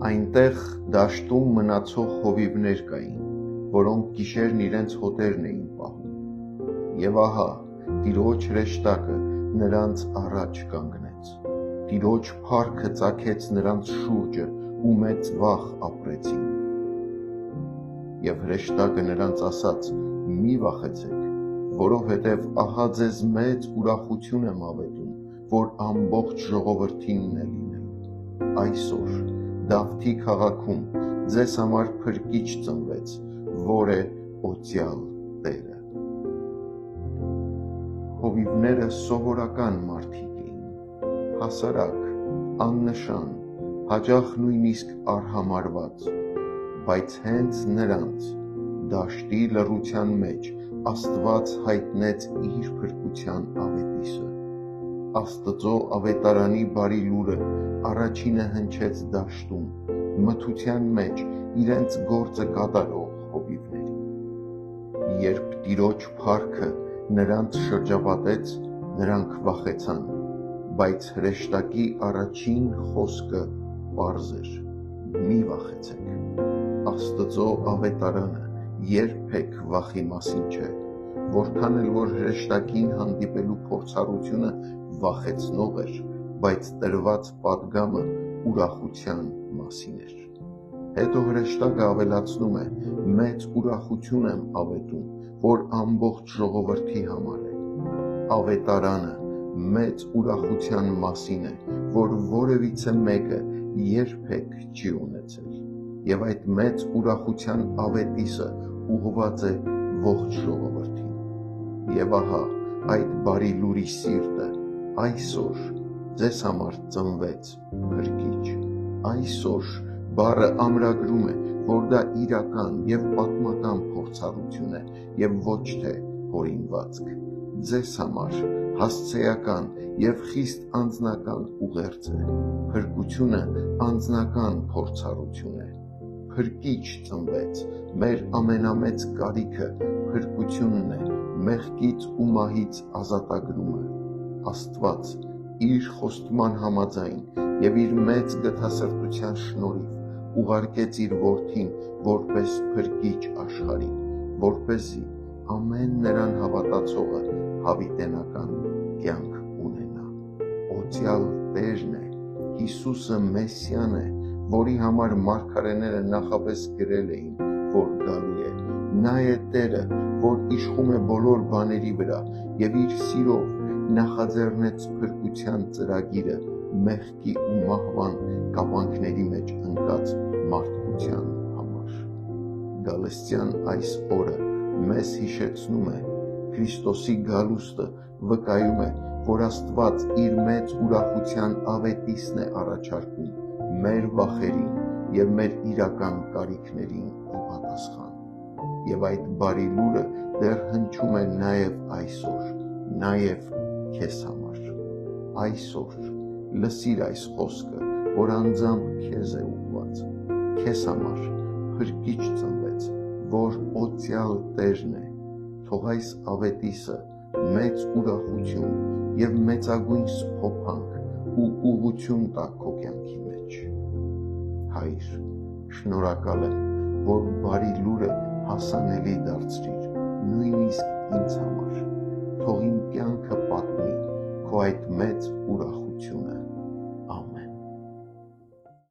Այնտեղ դաշտում մնացող հովիվներ կային, որոնք գիշերն իրենց հոտերն էին պահում։ Եվ ահա, Տիրոջ հրեշտակը նրանց առաջ կանգնեց։ Տիրոջ փառքը ծագեց նրանց շուրջը ու մեծ վախ ապրեցին։ Եվ հրեշտակը նրանց ասաց. «Մի վախեցեք, որովհետև ահա ձեզ մեծ ուրախություն եմ ավետում, որ ամբողջ ժողովրդինն է լինելու։ Այսօր Դավթի քաղաքում ձեզ համար փրկիչ ծնվեց, որ է օծյալ Տերը»։ Հովիվները սովորական մարդիկ էին, հասարակ, աննշան, հաճախ նույնիսկ արհամարհված, բայց հենց նրանց դաշտի լռության մեջ Աստված հայտնեց իր փրկության ավետիսը։ Աստծո ավետարանի բարի լուրը առաջինը հնչեց դաշտում, մթության մեջ իրենց գործը կատարող հովիվներին։ Երբ Տիրոջ փառքը նրանց շրջապատեց, նրանք վախեցան, բայց հրեշտակի առաջին խոսքը պարզ էր. «Մի վախեցեք»։ Աստծո ավետարանը երբեք վախի մասին չէ, որքան էլ որ հրեշտակին հանդիպելու փորձառությունը վախեցնող էր, բայց տրված պատգամը ուրախության մասին էր։ Հետո հրեշտակը ավելացնում է. «Մեծ ուրախություն եմ ավետում, որ ամբողջ ժողովրդի համար է»։ Ավետարանը մեծ ուրախության մասին է, որ որևիցե մեկը երբեք չի ունեցել, եւ այդ մեծ ուրախության ավետիսը ուղղված է ողջ ժողովրդին։ Եվ ահա այդ բարի լուրի սիրտը այսօր ձեզ համար ծնվեց փրկիչ։ Այսօր բառը ամրագրում է, որ դա իրական եւ պատմական փորձառություն է եւ ոչ թե հորինվածք։ Ձեզ համար հասցեական եւ խիստ անձնական ուղերձ է։ Փրկությունը անձնական փորձառություն է։ Փրկիչ ծնվեց, մեր ամենամեծ կարիքը փրկությունն է, մեղքից ու մահից ազատագրումը։ Աստված իր խոստման համաձայն եւ իր մեծ գթասրտության շնորհիվ ուղարկեց իր որդին որպես փրկիչ աշխարհին, որպեսզի ամեն նրան հավատացողը հավիտենական կյանք ունենա։ Օծյալ Տերն է, Հիսուսը Մեսիան է, որի համար մարգարեները նախապես գրել էին, որ գալու է։ Նա է Տերը, որ իշխում է բոլոր բաների վրա եւ իր սիրով նախաձեռնեց փրկության ծրագիրը մեղքի ու մահվան կապանքների մեջ ընկած մարդկության համար։ Գալստյան այս օրը մեզ հիշեցնում է Քրիստոսի գալուստը, վկայում է, որ Աստված իր մեծ ուրախության ավետիսն է առաջարկում մեր վախերին եւ մեր իրական կարիքներին ի պատասխան։ Եվ այդ բարի լուրը դեռ հնչում է նաեւ այսօր, նաեւ քեզ համար։ Այսօր լսիր այս խոսքը, որ անձամբ քեզ է ուղղված։ Քեզ համար փրկիչ ծնվեց, որ օծյալ Տերն է։ Թող այս ավետիսը մեծ ուրախություն եւ մեծագույն սփոփանք ու ուղղություն տա քո կյանքի մեջ։ Հայր, շնորհակալ եմ, որ բարի լուրը հասանելի դարձրիր նույնիսկ ինձ համար։ Թող իմ կյանքը պատմի քո այդ մեծ